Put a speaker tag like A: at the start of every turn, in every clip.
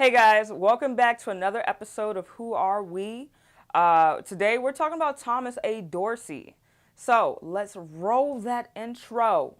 A: Hey guys, welcome back to another episode of Who Are We? Today we're talking about Thomas A. Dorsey. So let's roll that intro.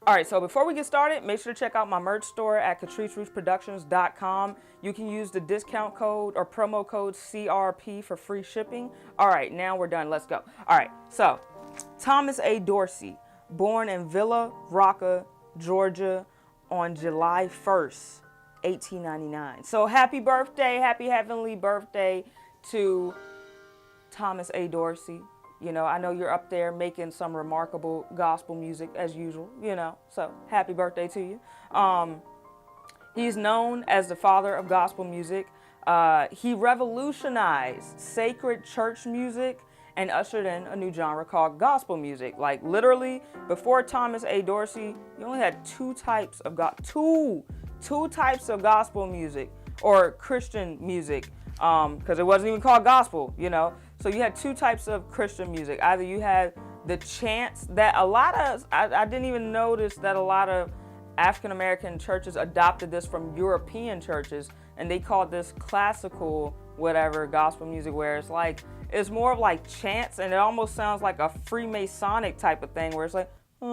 A: All right, so before we get started, make sure to check out my merch store at catriceroofsproductions.com. You can use the discount code or promo code CRP for free shipping. All right, now we're done. Let's go. All right, so Thomas A. Dorsey, born in Villa Rocca, Georgia on July 1st, 1899. So happy birthday, happy heavenly birthday to Thomas A. Dorsey. You know, I know you're up there making some remarkable gospel music as usual, so happy birthday to you. He's known as the father of gospel music. He revolutionized sacred church music and ushered in a new genre called gospel music. Like literally, before Thomas A. Dorsey, you only had two types of gospel music or Christian music, because it wasn't even called gospel, So you had two types of Christian music. Either you had the chants that I didn't even notice that a lot of African American churches adopted this from European churches, and they called this classical whatever gospel music, where it's more of like chants, and it almost sounds like a Freemasonic type of thing, where it's like, and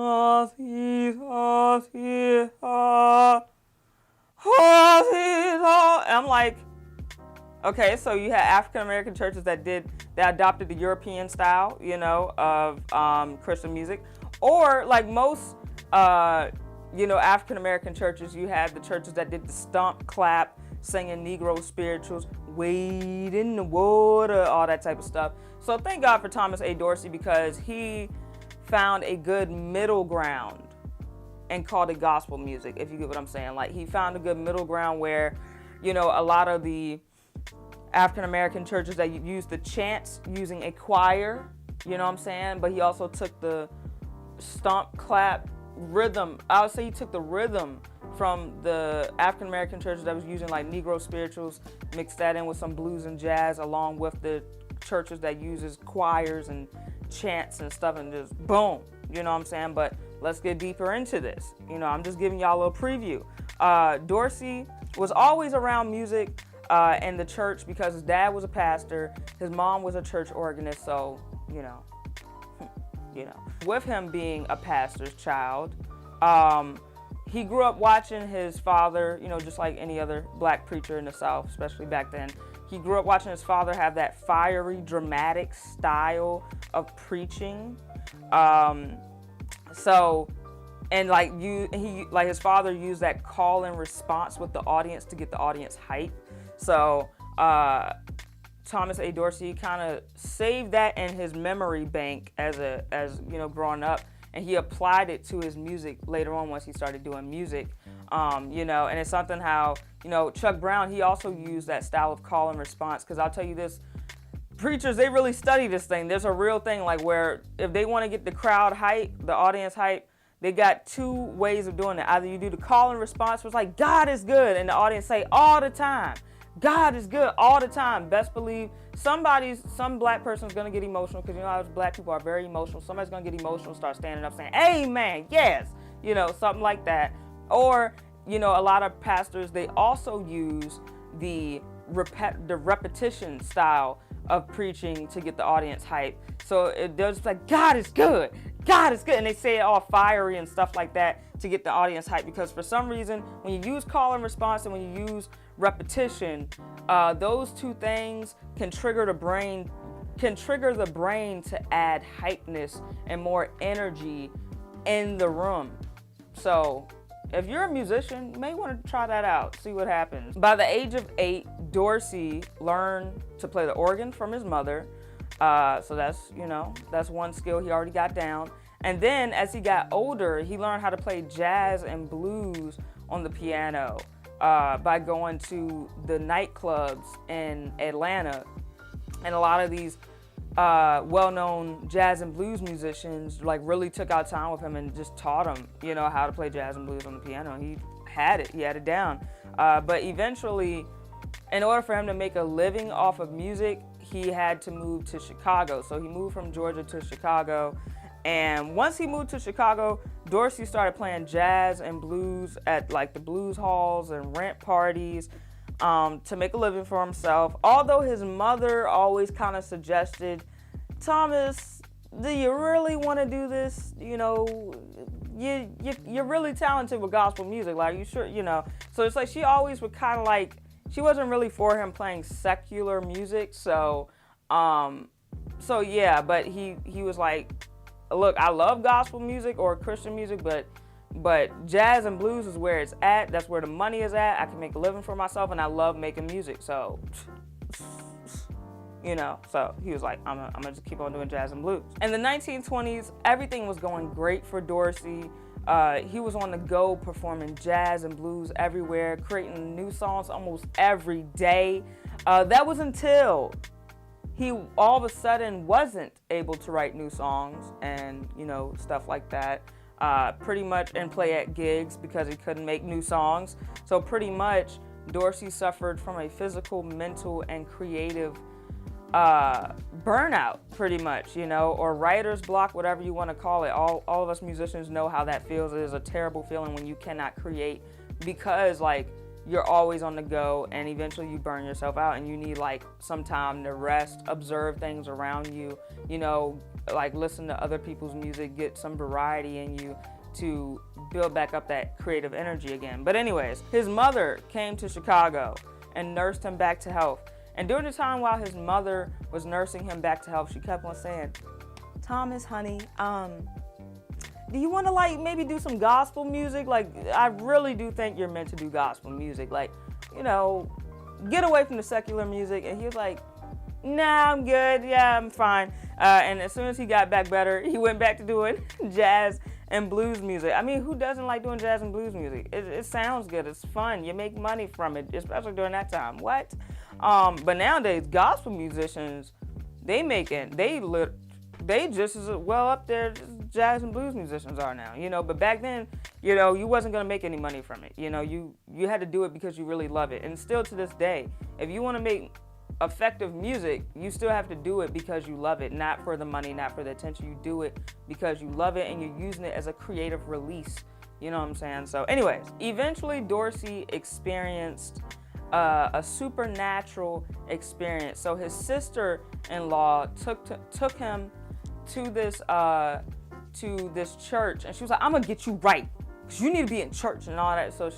A: I'm like, okay, so you had African American churches that adopted the European style, of Christian music, or like most, African American churches, you had the churches that did the stomp, clap, singing Negro spirituals, wade in the water, all that type of stuff. So thank God for Thomas A. Dorsey, because he found a good middle ground and called it gospel music, if you get what I'm saying. Like, he found a good middle ground where, a lot of the African American churches that used the chants using a choir, but he also took the stomp, clap, rhythm. I would say he took the rhythm from the African American churches that was using like Negro spirituals, mixed that in with some blues and jazz, along with the churches that uses choirs and chants and stuff, and just boom, But let's get deeper into this. I'm just giving y'all a little preview. Dorsey was always around music in the church, because his dad was a pastor, his mom was a church organist, so with him being a pastor's child, he grew up watching his father, just like any other black preacher in the South, especially back then. He grew up watching his father have that fiery, dramatic style of preaching. His father used that call and response with the audience to get the audience hype. So Thomas A. Dorsey kind of saved that in his memory bank as growing up, and he applied it to his music later on once he started doing music. And it's something how, Chuck Brown, he also used that style of call and response, because I'll tell you this, preachers, they really study this thing. There's a real thing, like, where if they want to get the crowd hype, the audience hype, they got two ways of doing it. Either you do the call and response, which is like, God is good, and the audience say all the time, God is good all the time. Best believe some black person's going to get emotional, because how black people are very emotional. Somebody's going to get emotional, start standing up saying, amen, yes, something like that. Or, a lot of pastors, they also use the repetition style of preaching to get the audience hype. So they're just like, God is good, God is good. And they say it all fiery and stuff like that to get the audience hype, because for some reason, when you use call and response and when you use repetition, those two things can trigger the brain to add hypeness and more energy in the room. So if you're a musician, you may want to try that out, see what happens. By the age of 8, Dorsey learned to play the organ from his mother. So that's one skill he already got down. And then as he got older, he learned how to play jazz and blues on the piano by going to the nightclubs in Atlanta. And a lot of these well-known jazz and blues musicians really took out time with him and just taught him, how to play jazz and blues on the piano. He had it down. But eventually in order for him to make a living off of music, he had to move to Chicago. So he moved from Georgia to Chicago. And once he moved to Chicago, Dorsey started playing jazz and blues at like the blues halls and rent parties to make a living for himself. Although his mother always kind of suggested, Thomas, do you really want to do this? You know, you're really talented with gospel music. Like, you sure, you know? So it's like she always would kind of like, she wasn't really for him playing secular music. So yeah, but he was like, look, I love gospel music or Christian music, but jazz and blues is where it's at. That's where the money is at. I can make a living for myself, and I love making music. So, you know, so he was like, I'm gonna just keep on doing jazz and blues. In the 1920s, everything was going great for Dorsey. He was on the go performing jazz and blues everywhere, creating new songs almost every day. That was until he all of a sudden wasn't able to write new songs and, you know, stuff like that. Pretty much, and play at gigs because he couldn't make new songs. So pretty much Dorsey suffered from a physical, mental, and creative burnout, pretty much, you know, or writer's block, whatever you want to call it. All of us musicians know how that feels. It is a terrible feeling when you cannot create because, like, you're always on the go, and eventually you burn yourself out and you need like some time to rest, observe things around you, you know, like listen to other people's music, get some variety in you to build back up that creative energy again. But anyways, his mother came to Chicago and nursed him back to health. And during the time while his mother was nursing him back to health, she kept on saying, Thomas, honey, do you want to like maybe do some gospel music? Like, I really do think you're meant to do gospel music. Like, you know, get away from the secular music. And he was like, nah, I'm good. Yeah, I'm fine. And as soon as he got back better, he went back to doing jazz and blues music. I mean, who doesn't like doing jazz and blues music? It sounds good. It's fun. You make money from it, especially during that time. What? But nowadays, gospel musicians, they just as well up there as jazz and blues musicians are now, you know. But back then, you know, you wasn't gonna make any money from it. You know, you had to do it because you really love it. And still to this day, if you want to make effective music, you still have to do it because you love it, not for the money, not for the attention. You do it because you love it and you're using it as a creative release. You know what I'm saying? So anyways, eventually Dorsey experienced a supernatural experience. So his sister-in-law took him to this church, and she was like, I'm gonna get you right, because you need to be in church and all that. So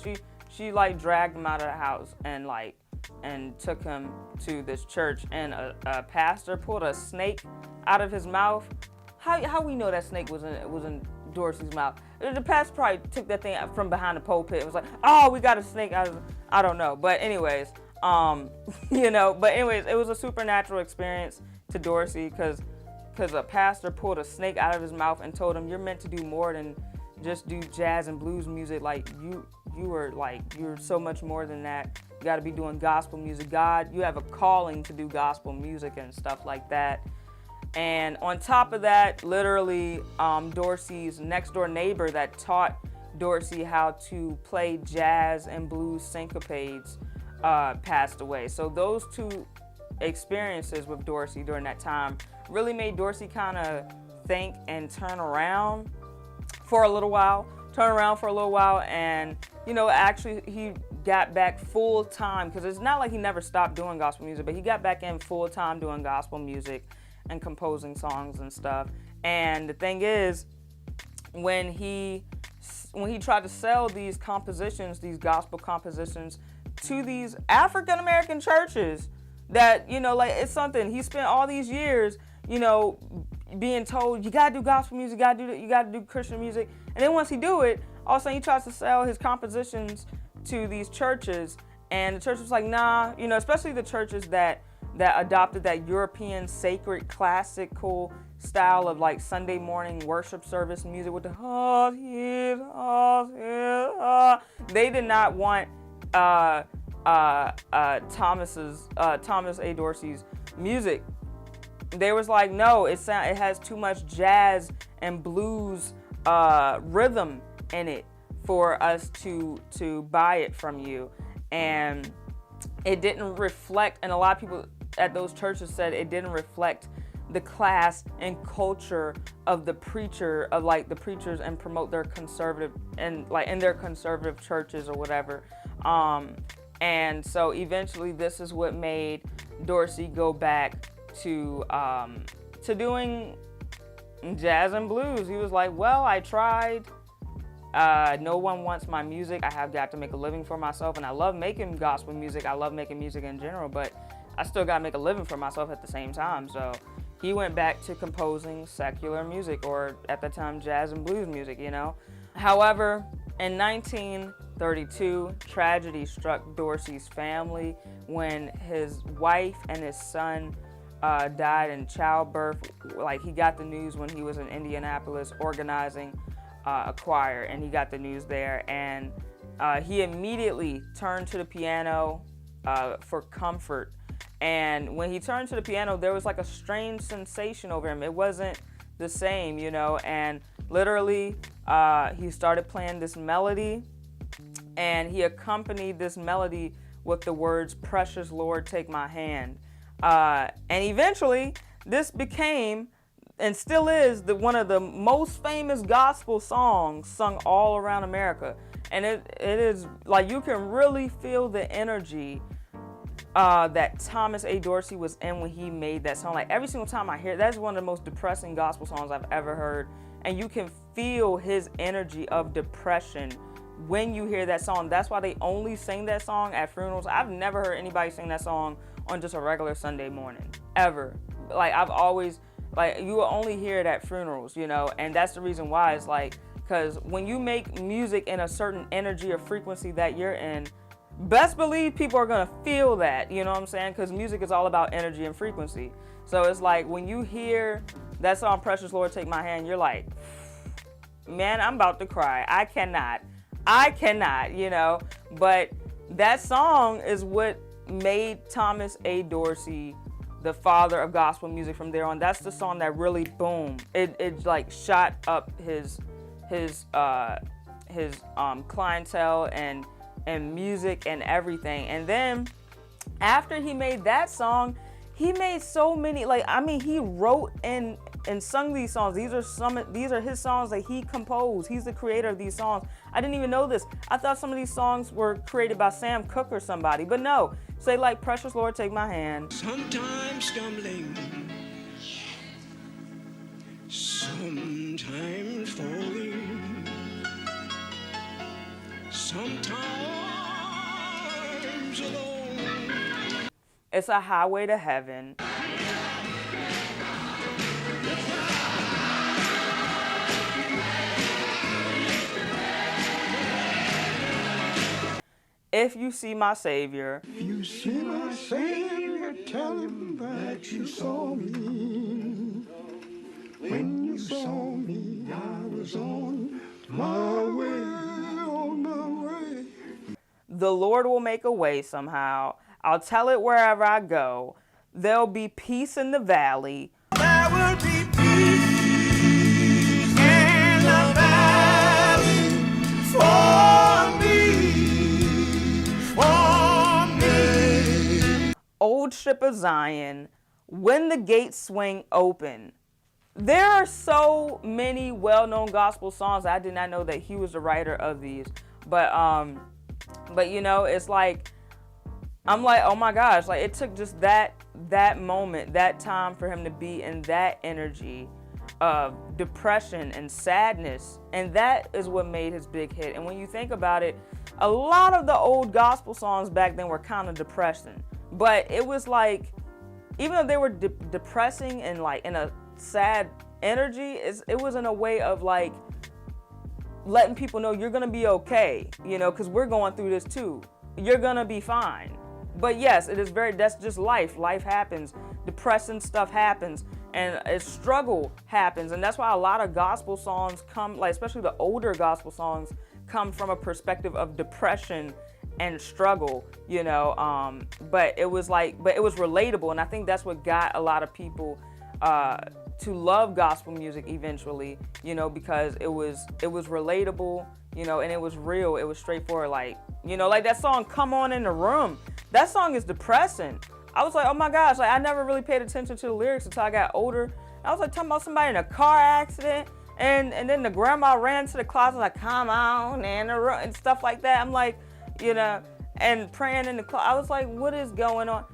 A: she like dragged him out of the house and took him to this church, and a pastor pulled a snake out of his mouth. How we know that snake was in Dorsey's mouth? The pastor probably took that thing from behind the pulpit and was like, oh, we got a snake out of, I don't know. But anyways, you know, it was a supernatural experience to Dorsey because a pastor pulled a snake out of his mouth and told him, you're meant to do more than just do jazz and blues music. Like, you're so much more than that. You got to be doing gospel music. God, you have a calling to do gospel music and stuff like that. And on top of that, literally, Dorsey's next door neighbor that taught Dorsey how to play jazz and blues syncopades passed away. So those two experiences with Dorsey during that time really made Dorsey kind of think and turn around for a little while. And, you know, actually he got back full time, because it's not like he never stopped doing gospel music, but he got back in full time doing gospel music and composing songs and stuff. And the thing is, when he tried to sell these compositions, these gospel compositions, to these African American churches that, you know, like, it's something he spent all these years, you know, being told, you gotta do gospel music, you gotta do Christian music. And then once he do it, all of a sudden he tries to sell his compositions to these churches, and the church was like, nah, you know, especially the churches that adopted that European sacred classical style of like Sunday morning worship service music with the they did not want Thomas A. Dorsey's music. They was like, no, it has too much jazz and blues rhythm in it for us to buy it from you. And it didn't reflect, and a lot of people at those churches said it didn't reflect the class and culture of the preacher, of like the preachers, and promote their conservative, and like in their conservative churches or whatever. And so eventually this is what made Dorsey go back to doing jazz and blues. He was like, well, I tried. No one wants my music. I have got to make a living for myself, and I love making gospel music. I love making music in general, but I still got to make a living for myself at the same time. So he went back to composing secular music, or at the time, jazz and blues music, you know. However, in 1932, tragedy struck Dorsey's family when his wife and his son died in childbirth. Like, he got the news when he was in Indianapolis organizing a choir, and he got the news there, and he immediately turned to the piano for comfort. And when he turned to the piano, there was like a strange sensation over him. It wasn't the same, you know, and literally he started playing this melody, and he accompanied this melody with the words, "Precious Lord, take my hand." And eventually this became, and still is, one of the most famous gospel songs sung all around America. And it is like, you can really feel the energy that Thomas A. Dorsey was in when he made that song. Like, every single time I hear it, that's one of the most depressing gospel songs I've ever heard. And you can feel his energy of depression when you hear that song. That's why they only sing that song at funerals. I've never heard anybody sing that song on just a regular Sunday morning, ever. Like, I've always, like, you will only hear it at funerals, you know, and that's the reason why. It's like, because when you make music in a certain energy or frequency that you're in, best believe people are gonna feel that, you know what I'm saying? Because music is all about energy and frequency. So it's like, when you hear that song, "Precious Lord, Take My Hand," you're like, man, I'm about to cry. I cannot, you know. But that song is what made Thomas A. Dorsey the father of gospel music from there on. That's the song that really, boom, it like shot up his clientele and music and everything. And then after he made that song, he made so many, like, I mean, he wrote and sung these songs. These are his songs that he composed. He's the creator of these songs. I didn't even know this. I thought some of these songs were created by Sam Cooke or somebody, but no. Say like "Precious Lord, Take My Hand."
B: Sometimes stumbling, sometimes falling, sometimes alone.
A: It's a highway to heaven. If you see my Savior.
B: If you see my Savior, tell him that you saw me. When you saw me, I was on my way.
A: The Lord will make a way somehow. I'll tell it wherever I go. There'll be peace in the valley.
B: There will be peace in the valley for me.
A: Old ship of Zion, when the gates swing open. There are so many well-known gospel songs. I did not know that he was the writer of these. But you know, it's like, I'm like, oh my gosh, like, it took just that moment, that time for him to be in that energy of depression and sadness. And that is what made his big hit. And when you think about it, a lot of the old gospel songs back then were kind of depressing. But it was like, even though they were depressing and like in a sad energy, it was in a way of like letting people know you're gonna be okay, you know, because we're going through this too. You're gonna be fine. But yes, that's just life. Life happens. Depressing stuff happens, and a struggle happens. And that's why a lot of gospel songs come, like, especially the older gospel songs, come from a perspective of depression and struggle, you know. But it was relatable, and I think that's what got a lot of people to love gospel music eventually, you know, because it was relatable, you know, and it was real. It was straightforward, like, you know, like that song "Come On in the Room." that song is depressing. I was like, oh my gosh, like I never really paid attention to the lyrics until I got older. I was like talking about somebody in a car accident, and then the grandma ran to the closet like, come on, and stuff like that. I'm like, and praying in the closet. I was like, what is going on?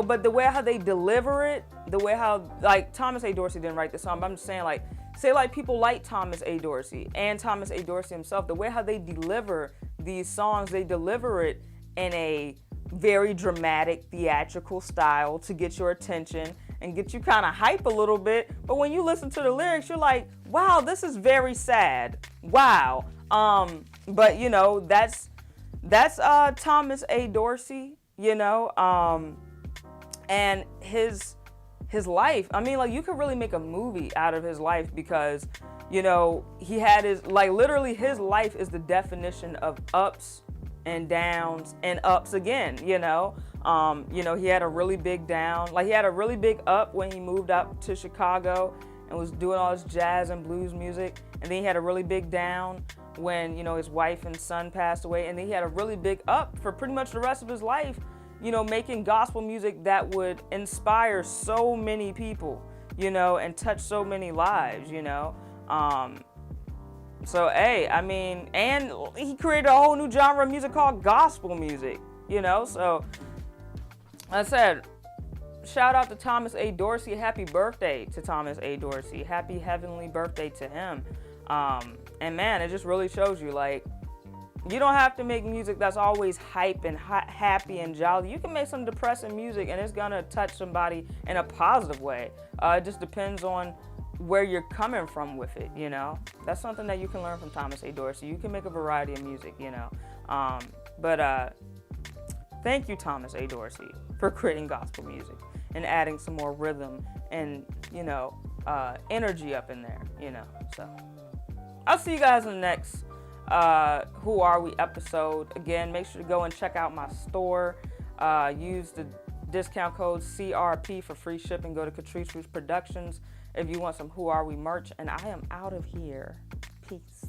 A: But the way how they deliver it, the way how, like, Thomas A. Dorsey didn't write the song, but I'm just saying, like, say like people like Thomas A. Dorsey and Thomas A. Dorsey himself, the way how they deliver these songs, they deliver it in a very dramatic, theatrical style to get your attention and get you kind of hype a little bit. But when you listen to the lyrics, you're like, wow, this is very sad. Wow. But that's Thomas A. Dorsey, and his life. I mean, like, you could really make a movie out of his life because, he had literally his life is the definition of ups and downs and ups again, he had a really big down. Like, he had a really big up when he moved up to Chicago and was doing all this jazz and blues music. And then he had a really big down when, his wife and son passed away. And then he had a really big up for pretty much the rest of his life, making gospel music that would inspire so many people, and touch so many lives, So, hey, I mean, and he created a whole new genre of music called gospel music, So, like I said, shout out to Thomas A. Dorsey. Happy birthday to Thomas A. Dorsey. Happy heavenly birthday to him. And man, it just really shows you, like, you don't have to make music that's always hype and happy and jolly. You can make some depressing music and it's gonna touch somebody in a positive way. It just depends on where you're coming from with it, That's something that you can learn from Thomas A. Dorsey. You can make a variety of music, But thank you, Thomas A. Dorsey, for creating gospel music and adding some more rhythm and, energy up in there, So I'll see you guys in the next Who Are We episode. Again, make sure to go and check out my store. Use the discount code CRP for free shipping. Go to Catrice Roots Productions if you want some Who Are We merch. And I am out of here. Peace.